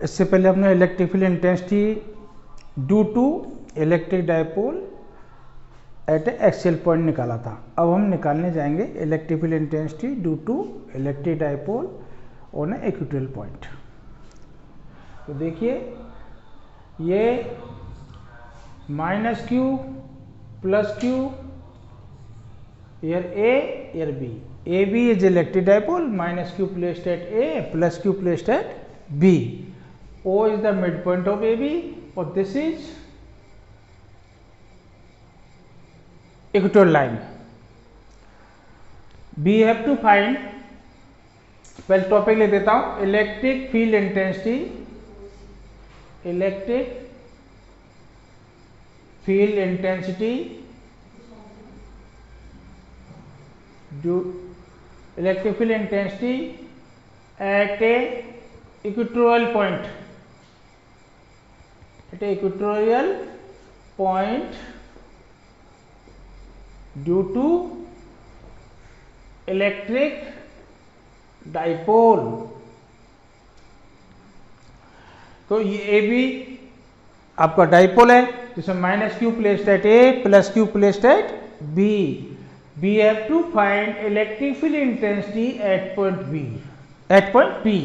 इससे पहले हमने electric field intensity due to electric dipole at axial point निकाला था। अब हम निकालने जाएंगे electric field intensity due to electric dipole on a equatorial point. तो देखिए ये minus q plus q, here A, here B. AB is electric dipole, minus Q placed at A, plus Q placed at B. O is the midpoint of AB, or this is equatorial line. We have to find, पहले topic ले देता हूं, electric field intensity, electric field intensity electric field intensity at a equatorial point, at a equatorial point due to electric dipole। तो ये A B आपका dipole है जिसमें minus q placed at A plus q placed at B. We have to find electric field intensity at point B, at point P,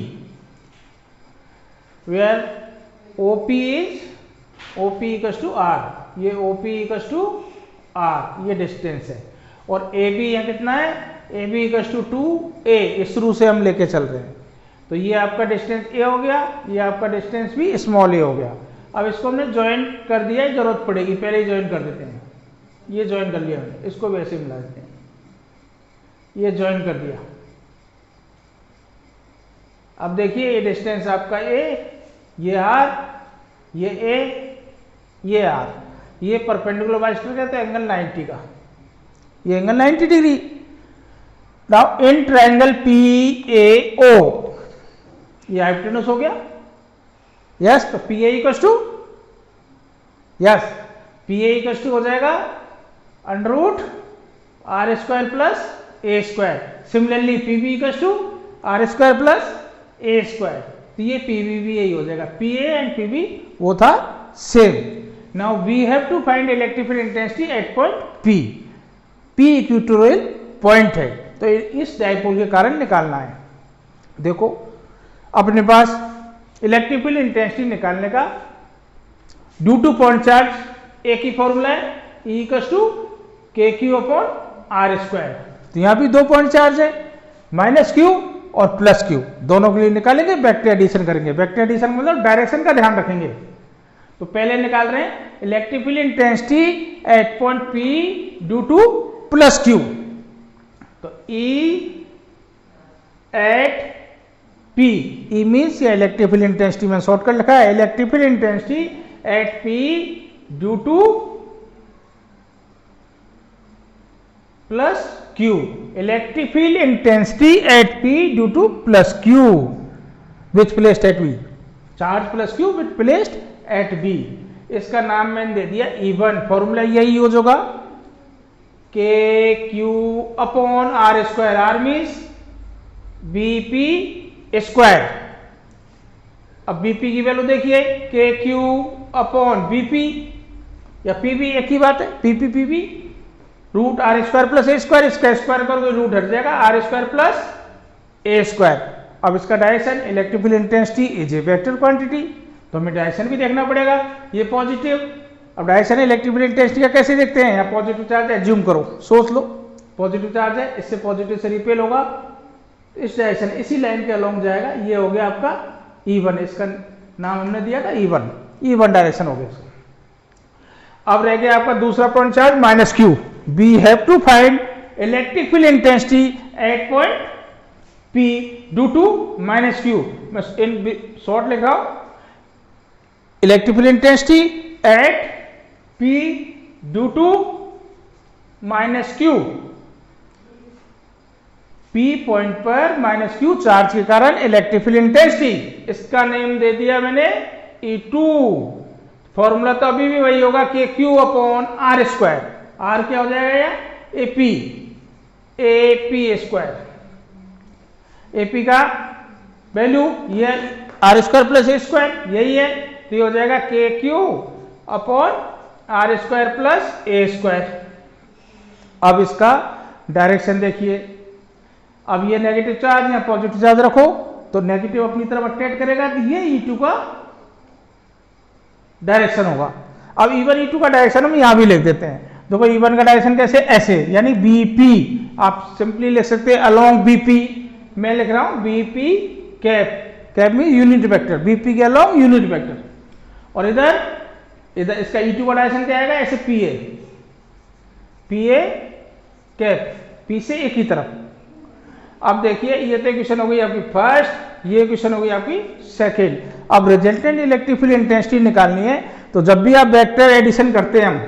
where OP equals to R, ये OP equals to R, ये distance है, और AB यहाँ कितना है, AB equals to 2A, इस शुरू से हम लेके चल रहे हैं। तो ये आपका डिस्टेंस A हो गया, ये आपका डिस्टेंस भी स्मॉल a हो गया। अब इसको हमने ज्वाइन कर दिया है, जरूरत पड़ेगी पहले ही ज्वाइन कर देते हैं। ये ज्वाइन कर लिया हमने, इसको भी ऐसे मिला देते हैं, ये ज्वाइन कर दिया। अब देखिए ये डिस्टेंस आपका ए, ये आर, ये ए, ये आर, ये परपेंडिकुलर बाइस्टर कहते हैं एंगल 90 का, ये angle 90 degree. Now in triangle P A O, ये हाइपोटेनस हो गया, यस। तो P A equals to, yes, P A equals to हो जाएगा under root are square plus A square. Similarly P B equals to R square plus A square. तो ये P B भी यही हो जाएगा, P A and P B वो था same. Now we have to find electric field intensity at point P. P equatorial point है, तो इस डाइपोल के कारण निकालना है। देखो अपने पास इलेक्ट्रिक फील्ड इंटेंसिटी निकालने का ड्यू टू पॉइंट चार्ज एक ही फॉर्मूला है, E equals to k q upon r square. तो यहाँ भी दो पॉइंट चार्ज है, माइनस क्यू और प्लस क्यू, दोनों के लिए निकालेंगे, वेक्टर एडिशन करेंगे। वेक्टर एडिशन मतलब डायरेक्शन का ध्यान रखेंगे। तो पहले निकाल रहे हैं electric field intensity at point P due to plus q. तो E at P, E means ये इलेक्ट्रिक फील्ड इंटेंसिटी में शॉर्टकट लिखा है, electric field intensity at P due to plus Q. Electric field intensity at P due to plus Q which placed at B, charge plus Q which placed at B। इसका नाम मैंने दे दिया E1। Formula यही use होगा, k q upon r square, r means BP square. अब BP की value देखिए, k q upon BP या PB एक ही बात है, PP root are square plus A square, इसका स्क्वायर करोगे रूट हट जाएगा, आर स्क्वायर प्लस ए स्क्वायर। अब इसका direction electric field intensity is a vector quantity, तो हमें डायरेक्शन भी देखना पड़ेगा, ये पॉजिटिव। अब डायरेक्शन इलेक्ट्रिक फील्ड इंटेंसिटी का कैसे देखते हैं, यहाँ पॉजिटिव चार्ज है, एज्यूम करो, सोच लो पॉजिटिव चार्ज है, इससे पॉजिटिव से रिपेल होगा, इस डायरेक्शन इसी लाइन के अलोंग जाएगा, ये हो गया आपका E1, इसका नाम हमने दिया था E1 डायरेक्शन हो गया। अब रह गया आपका दूसरा point charge minus Q. We have to find electric field intensity at point P due to minus Q। मैं इन शॉर्ट लिख रहा हूं, electric field intensity at P due to minus Q। P point पर minus Q charge के कारण electric field intensity, इसका name दे दिया मैंने E2। फॉर्मूला तो अभी भी वही होगा, k q upon r square. R क्या हो जाएगा, AP स्क्वायर। AP का वैल्यू ये आर स्क्वायर प्लस ए स्क्वायर, यही है। तो ये हो जाएगा k q upon r square plus ए स्क्वायर। अब इसका डायरेक्शन देखिए, अब ये नेगेटिव चार्ज या पॉजिटिव चार्ज रखो तो नेगेटिव अपनी तरफ अट्रैक्ट करेगा, तो ये E2 का डायरेक्शन होगा। अब E1 E2 का डायरेक्शन हम यहां भी लिख देते हैं। देखो E1 का डायरेक्शन कैसे, ऐसे, यानी BP, आप सिंपली लिख सकते हैं अलोंग BP। मैं लिख रहा हूं BP कैप, कैप में यूनिट वेक्टर, BP के अलोंग यूनिट वेक्टर। और इधर इसका E2 का डायरेक्शन क्या आएगा, ऐसे PA कैप, P से एक ही तरफ। अब देखिए ये तो इक्वेशन हो गई आपकी फर्स्ट, ये इक्वेशन हो गई आपकी सेकेंड। अब रिजल्टेंट इलेक्ट्रिक फील्ड इंटेंसिटी निकालनी है, तो जब भी आप वेक्टर एडिशन करते हैं हम,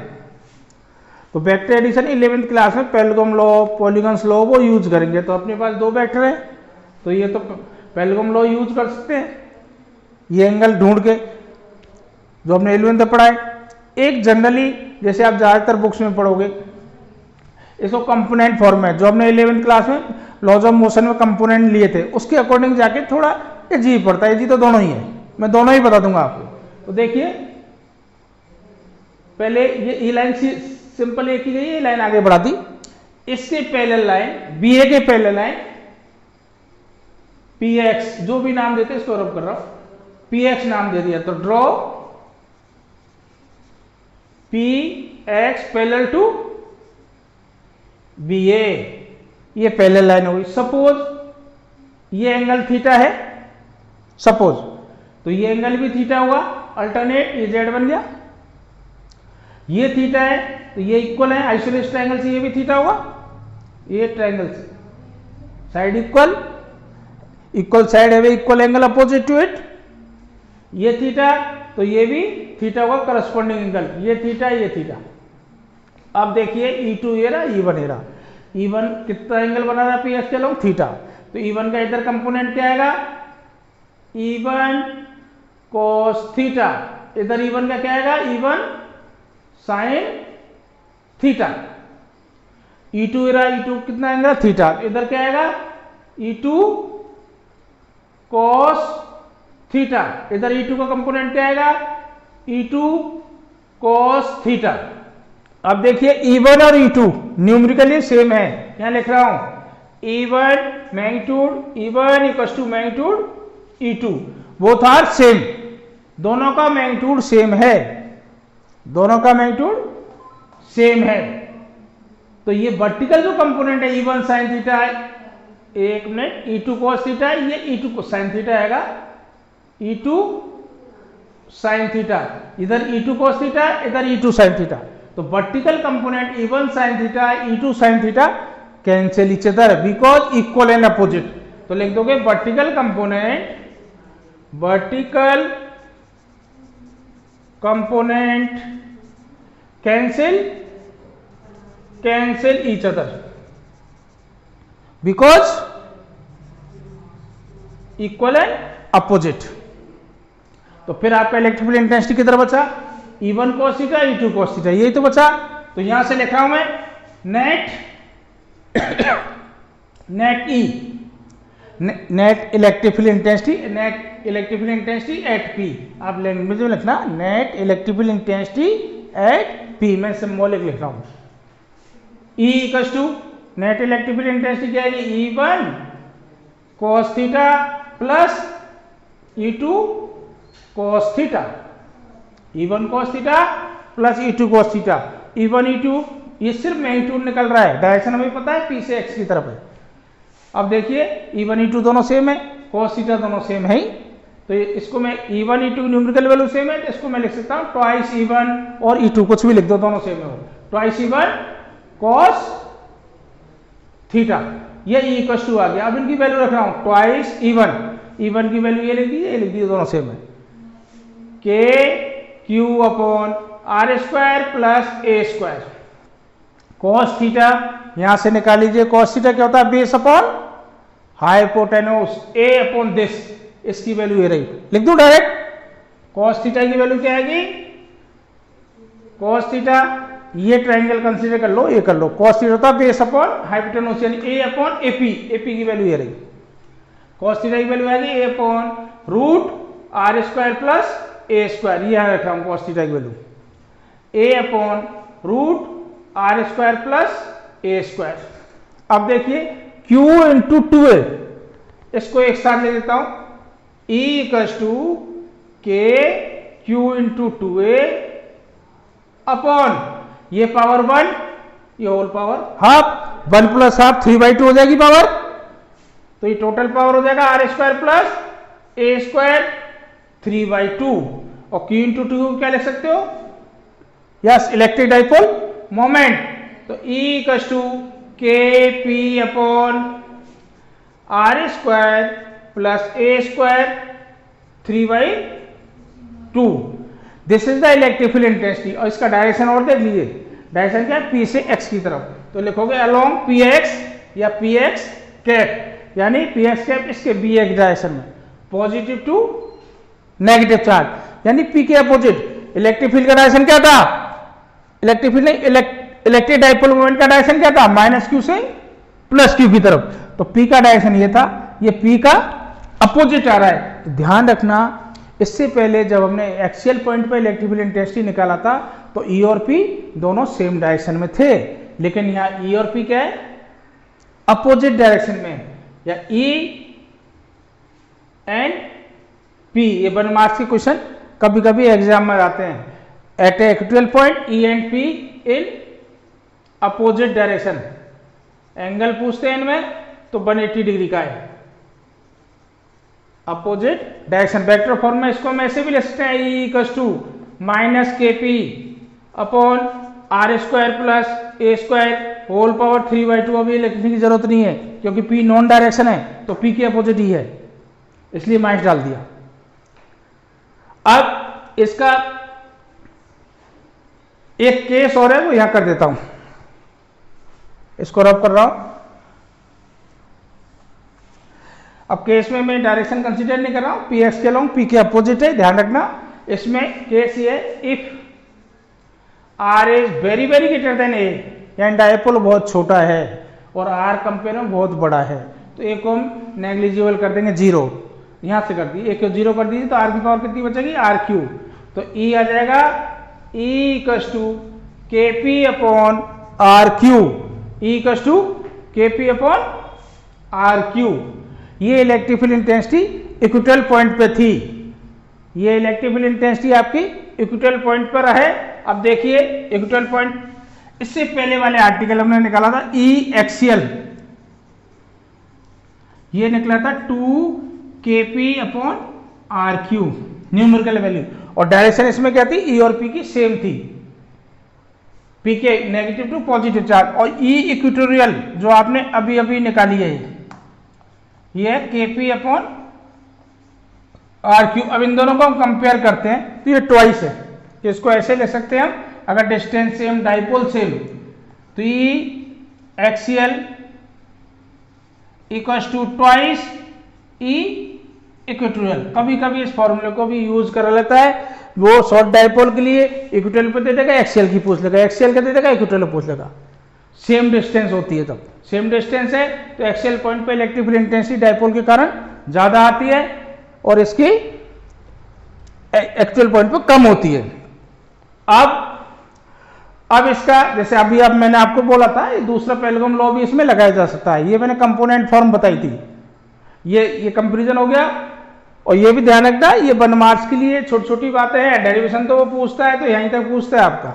तो वेक्टर एडिशन 11th क्लास में पेलगम लॉ, पॉलीगन्स लॉ वो यूज करेंगे। तो अपने पास दो वेक्टर है, तो ये तो पेलगम लॉ यूज कर सकते हैं, ये एंगल ढूंढ के जो हमने 11th में पढ़ा है। एक जनरली जैसे आप ज्यादातर बुक्स में पढ़ोगे, इसको कंपोनेंट फॉर्म है, जो हमने 11th क्लास में लॉज ऑफ मोशन में कंपोनेंट लिए थे, उसके अकॉर्डिंग जाके थोड़ा इजी पड़ता है। इजी तो दोनों ही है, मैं दोनों ही बता दूंगा आपको। तो देखिए पहले ये लाइन सिंपल एक ही गई, ये लाइन आगे बढ़ा दी, इसके पैरेलल लाइन BA के पैरेलल लाइन PX, जो भी नाम देते इसको रब कर रहा हूं, PX नाम दे दिया। तो draw PX parallel to BA, ये पैरेलल लाइन हो गई। सपोज ये एंगल थीटा है, सपोज, तो ये एंगल भी थीटा हुआ, अल्टरनेट, ये Z बन गया। ये थीटा है तो ये इक्वल है, आइसोलेस ट्रायंगल से ये भी थीटा होगा, ये ट्रायंगल से साइड इक्वल, इक्वल साइड है, equal angle opposite to it. ये थीटा तो ये भी थीटा होगा, करस्पॉन्डिंग एंगल, ये थीटा ये थीटा। अब देखिए E2 ये रहा, E1 ये रहा। E1 कितना एंगल बना रहा है PX के लोग, थीटा। तो E1 का इधर कंपोनेंट क्या आएगा, E1 cos थीटा, इधर E1 का क्या आएगा, E1 sin थीटा। E2 ये रहा, E2 कितना एंगल, थीटा, इधर क्या आएगा, E2 cos थीटा, इधर E2 का कंपोनेंट क्या आएगा, E2 cos थीटा। अब देखिए E1 और E2 न्यूमेरिकली सेम है, यहां लिख रहा हूं E1 magnitude, E1 equals to magnitude E2, both are same, दोनों का मैग्नीट्यूड सेम है, दोनों का मैग्नीट्यूड सेम है। तो ये वर्टिकल जो कंपोनेंट है E1 sin थीटा है, एक मिनट, E2 cos थीटा, ये E2 को sin थीटा आएगा, E2 sin थीटा, इधर E2 cos थीटा, इधर E2 sin थीटा। तो vertical component E1 sin theta, E2 sin theta cancel each other because equal and opposite. तो लिख दोगे vertical component, vertical component cancel each other because equal and opposite. तो फिर आपका electric field intensity किधर बचा, E1 cos theta, E2 cos theta, यही तो बचा। तो यहां से लिख रहा हूं मैं net E, net electric field intensity, net electric field intensity at P, आप लैंग्वेज में लिखना net electric field intensity at P, मैं सिंबॉलिक लिख रहा हूं। E equals to net electric field intensity क्या है, E1 cos theta plus E2 cos theta, E1 cos theta plus E2 cos theta. E1 E2 ये सिर्फ मैग्नीट्यूड निकल रहा है, डायरेक्शन हमें पता है P से X की तरफ है। अब देखिए E1 E2 दोनों सेम है, cos थीटा दोनों सेम है ही, तो इसको मैं E1 E2 numerical value same है, तो इसको मैं लिख सकता हूं ट्वाइस E1 और E2, कुछ भी लिख दो, दोनों सेम है, ट्वाइस E1 cos थीटा, ये E इक्वल्स टू आ गया। अब इनकी वैल्यू रख रहा हूं ट्वाइस E1 की वैल्यू ये लिख दी, ये लिख दी, दोनों सेम है, K Q upon R square plus A square. cos theta यहां से निकाल लीजिए, cos थीटा क्या होता है, base upon hypotenuse, A upon this, इसकी वैल्यू ये रही, लिख दूं डायरेक्ट। cos थीटा की वैल्यू क्या आएगी, cos थीटा, ये ट्रायंगल कंसीडर कर लो, ये कर लो, cos थीटा होता है बेस अपॉन हाइपोटेन्यूस यानी A अपॉन AP, AP की वैल्यू ये रही। cos थीटा की वैल्यू आएगी A upon root are square plus A square, ये यहां रख रहा हूं कॉस थीटा की value, a upon root are square plus A square. अब देखिए Q इंटू 2a, इसको एक साथ ले देता हूं, E equals to k Q into 2a upon ये पावर 1, ये whole power half, 1 plus half 3/2 हो जाएगी पावर, तो ये टोटल पावर हो जाएगा आर स्क्वायर प्लस ए स्क्वायर 3/2। और Q इंटू 2 क्या लिख सकते हो, यस इलेक्ट्रिक डाइपोल मोमेंट, तो E equals to k p upon r square plus A square 3/2। This is the electric field intensity. और इसका डायरेक्शन और देख लीजिए, डायरेक्शन क्या है, पी से एक्स की तरफ, तो लिखोगे अलोंग पी एक्स या पी एक्स कैप, यानी पी एक्स कैप इसके बी एक्स डायरेक्शन में, पॉजिटिव टू नेगेटिव चार्ज, यानी पी के अपोजिट। इलेक्ट्रिक फील्ड का डायरेक्शन क्या था, इलेक्ट्रिक फील्ड नहीं, इलेक्ट्रिक डाइपोल मोमेंट का डायरेक्शन क्या था, माइनस क्यू से प्लस क्यू की तरफ, तो पी का डायरेक्शन ये था, ये पी का अपोजिट आ रहा है। तो ध्यान रखना, इससे पहले जब हमने एक्सियल पॉइंट पर इलेक्ट्रिक फील्ड इंटेंसिटी निकाला था तो ई और पी दोनों सेम डायरेक्शन में थे, लेकिन यहां ई और पी क्या है, अपोजिट डायरेक्शन में, या ई एंड पी, ये 1 मार्क्स के क्वेश्चन कभी कभी एग्जाम में आते हैं, at a equal point E and P in opposite direction, angle पूछते हैं इनमें तो 180 डिग्री का है, अपोजिट डायरेक्शन। वेक्टर फॉर्म में इसको हम ऐसे भी लिख सकते हैं, E equals to minus k p upon r square plus A square whole power 3/2। अभी लिखने की जरूरत नहीं है क्योंकि पी नॉन डायरेक्शन है, तो पी के अपोजिट ही है, इसलिए माइनस डाल दिया। अब इसका एक केस और है, वो यहां कर देता हूं, इसको रब कर रहा हूं। अब केस में मैं डायरेक्शन कंसीडर नहीं कर रहा हूं, पी एक्स के अलोंग पी के अपोजिट है, ध्यान रखना। इसमें केस ये, if R is very very greater than A, यानी डायपोल बहुत छोटा है और आर कंपेयर में बहुत बड़ा है, तो ए को हम नेग्लिजिबल कर देंगे 0, यहां से कर दी, ए को 0 कर दीजिए तो आर की पावर कितनी बचेगी, आर क्यू, तो ई आ जाएगा E equals to k p upon r q, E equals to k p upon r q. ये electric field intensity equatorial point पे थी, ये इलेक्ट्रिक फील्ड इंटेंसिटी आपकी इक्विटल पॉइंट पर है। अब देखिए इक्विटल पॉइंट, इससे पहले वाले आर्टिकल हमने निकाला था ई एक्सियल, ये निकला था 2 k p upon r q numerical value, और डायरेक्शन इसमें क्या थी, ई और पी की सेम थी, पी के नेगेटिव टू पॉजिटिव चार्ज, और ई इक्वेटोरियल जो आपने अभी अभी निकाली है ये के पी अपॉन आर क्यू। अब इन दोनों को हम कंपेयर करते हैं तो ये ट्वाइस है, तो इसको ऐसे ले सकते हैं हम, अगर डिस्टेंस सेम डाइपोल सेम, तो E axial equals to twice E equatorial. कभी कभी इस फॉर्मूले को भी यूज कर लेता है, वो शॉर्ट डाइपोल के लिए इक्वेटोरियल पे दे देगा, एक्सियल की पूछ लेगा, एक्सियल का दे देगा, इक्वेटोरियल पूछ लेगा, सेम डिस्टेंस होती है, तब सेम डिस्टेंस है तो एक्सियल पॉइंट पे इलेक्ट्रिक फील्ड इंटेंसिटी डाइपोल के कारण ज्यादा आती है और इसकी एक्चुअल पॉइंट पे कम होती है। अब इसका जैसे अभी अब मैंने आपको बोला था, ये दूसरा पेलगम लॉ भी इसमें लगाया जा सकता है, ये मैंने कंपोनेंट फॉर्म बताई थी, ये कंपैरिजन हो गया। और ये भी ध्यान रखना, ये 1 मार्क्स के लिए छोटी छोटी बातें हैं, डेरिवेशन तो वो पूछता है तो यहीं तक पूछता है आपका,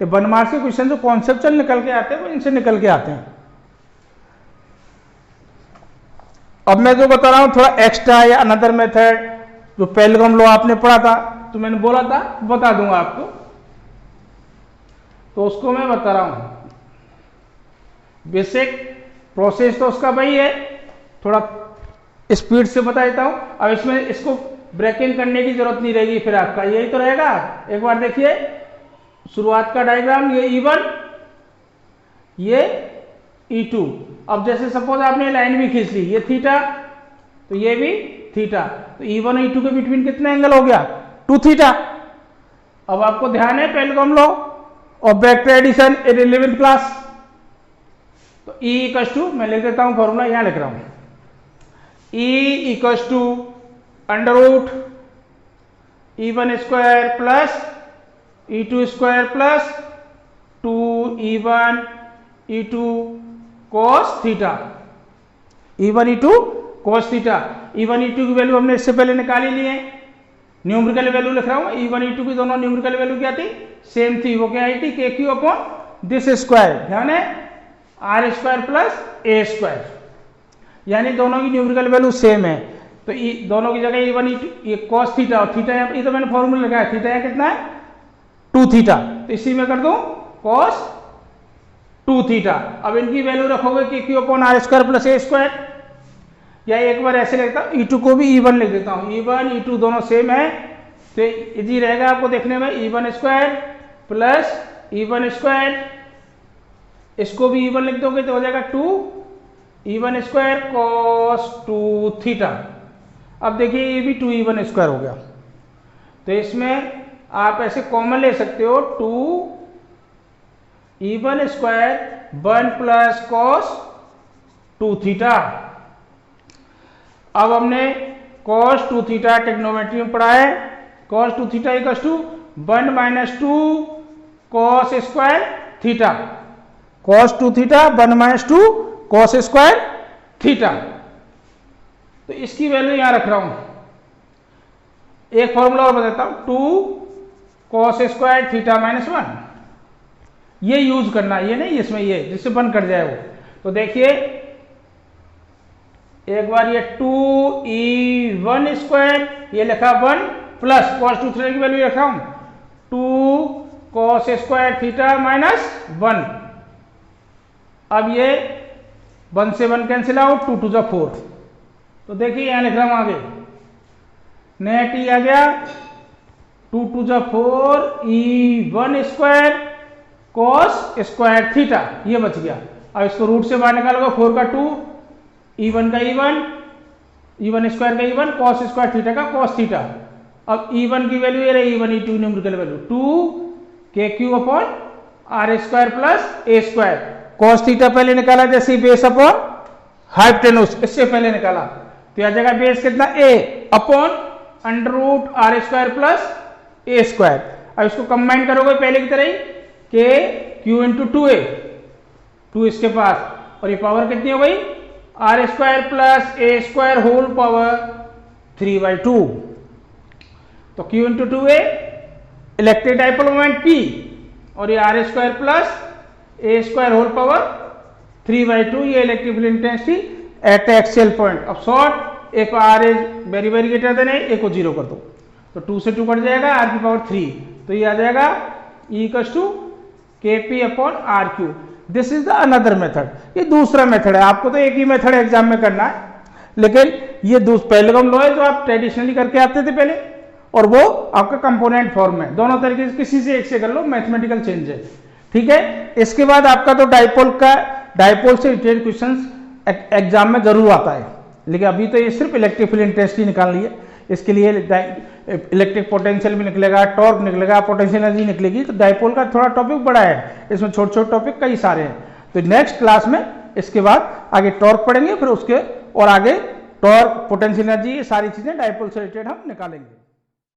ये 1 मार्क्स के क्वेश्चन जो कॉन्सेप्चुअल निकल के आते हैं वो इनसे निकल के आते हैं। अब मैं जो बता रहा हूं थोड़ा एक्स्ट्रा या अनदर मेथड, जो पेलगम लॉ आपने पढ़ा था तो मैंने बोला था बता दूंगा आपको, तो उसको मैं बता रहा हूं। बेसिक प्रोसेस तो उसका वही है, थोड़ा स्पीड से बता देता हूं। अब इसमें इसको ब्रेकिंग करने की जरूरत नहीं रहेगी, फिर आपका यही तो रहेगा। एक बार देखिए शुरुआत का डायग्राम, ये E1 ये E2। अब जैसे सपोज आपने लाइन भी खींच ली, ये थीटा तो ये भी थीटा, तो E1 और E2 के बिटवीन कितना एंगल हो गया, 2 थीटा। अब आपको ध्यान है पेलगम लॉ और vector addition in 11th class, तो E इक्वल्स टू, मैं लिख देता हूं फॉर्मूला, यहां लिख रहा हूं, E equals to under root E1 square plus E2 square plus 2E1 E2 cos theta, E1 E2 cos theta. E1 E2 की वैल्यू हमने इससे पहले निकाली ली है, न्यूमेरिकल वैल्यू लिख रहा हूँ। E1 E2 की दोनों न्यूमेरिकल वैल्यू क्या थी, सेम थी। वो क्या आई थी, KQ अपॉन दिस स्क्वायर, ध्यान है R square plus A square, यानी दोनों की न्यूमेरिकल वैल्यू सेम है। तो दोनों की जगह E1 E2 ये cos थीटा और थीटा यहाँ, ये तो मैंने फॉर्मूला लगाया, थीटा यहाँ कितना है 2 थीटा, तो इसी में कर दो cos 2 थीटा। अब इनकी वैल्यू रखोगे KQ upon R square plus A square, या एक बार ऐसे लिखता हूँ, E2 को भी E1 लिख देता हूँ, E1 E2 दोनों सेम है, तो इजी रहेगा आपको देखने में। E1 square plus E1 square, इसको भी E1 लिख दोगे तो हो जाएगा 2 E1 स्क्वायर cos 2 थीटा। अब देखिए ये भी 2 E1 स्क्वायर हो गया, तो इसमें आप ऐसे कॉमन ले सकते हो 2 E1 square 1 plus cos 2 theta. अब हमने cos 2 थीटा टेक्नोमेट्री में पढ़ा है, cos 2 theta equals to 1 minus 2 cos square theta, cos 2 theta 1 minus 2 cos square theta. तो इसकी वैल्यू यहां रख रहा हूं। एक फॉर्मूला और बताता हूं, 2 cos स्क्वायर थीटा माइनस 1, ये यूज करना, ये नहीं इसमें, ये जिससे 1 कट जाए वो। तो देखिए एक बार ये 2E1 स्क्वायर, ये लिखा 1 प्लस cos 2 थीटा की वैल्यू रखा हूं 2 cos स्क्वायर थीटा माइनस 1। अब ये 1 से 1 कैंसिल आउट, 2 2 4, तो देखिए यहां लिख रहा हूं आगे, नेट ई आ गया 2 2 4 E1 square cos square theta, ये बच गया। अब इसको रूट से बाहर निकालोगे, 4 का 2, E1 का E1 स्क्वायर का E1 cos स्क्वायर थीटा का cos थीटा। अब E1 की वैल्यू ये रही, E1 E2 numerical value 2 KQ upon R square plus A square. cos theta पहले निकाला जैसे बेस अपॉन हाइपोटेन्यूज, इससे पहले निकाला, तो यह जगह बेस कितना A upon under root R square plus A square. अब इसको कंबाइन करोगे पहले की तरह ही, KQ इंटू 2A, 2 इसके पास, और ये पावर कितनी हो गई R square plus A square whole power 3/2। तो Q into 2A electric dipole moment P, और ये R square plus A square whole power 3/2, ये electric field intensity at axial point. अब short, if R is very very greater than A को 0 कर दो, तो 2 से 2 कट जाएगा, R की पावर 3, तो ये आ जाएगा E equals to KP upon RQ। This is the another method, ये दूसरा मेथड है। आपको तो एक ही मेथड एग्जाम में करना है, लेकिन ये पहले का लो है जो आप ट्रेडिशनली करके आते थे पहले, और वो आपका कंपोनेंट फॉर्म में, दोनों तरीके से किसी से एक से कर लो, मैथमेटिकल चेंज है, ठीक है। इसके बाद आपका तो डाइपोल से रिलेटेड क्वेश्चंस एग्जाम में जरूर आता है, लेकिन अभी तो ये सिर्फ इलेक्ट्रिक फील्ड इंटेंसिटी निकालनी है। इसके लिए इलेक्ट्रिक पोटेंशियल भी निकलेगा, टॉर्क निकलेगा, पोटेंशियल एनर्जी निकलेगी। तो डाइपोल का थोड़ा टॉपिक बड़ा है, इसमें छोटे छोटे टॉपिक कई सारे हैं। तो नेक्स्ट क्लास में इसके बाद आगे टॉर्क पढ़ेंगे, फिर उसके और आगे टॉर्क, पोटेंशियल एनर्जी, ये सारी चीजें डाइपोल से रिलेटेड हम निकालेंगे।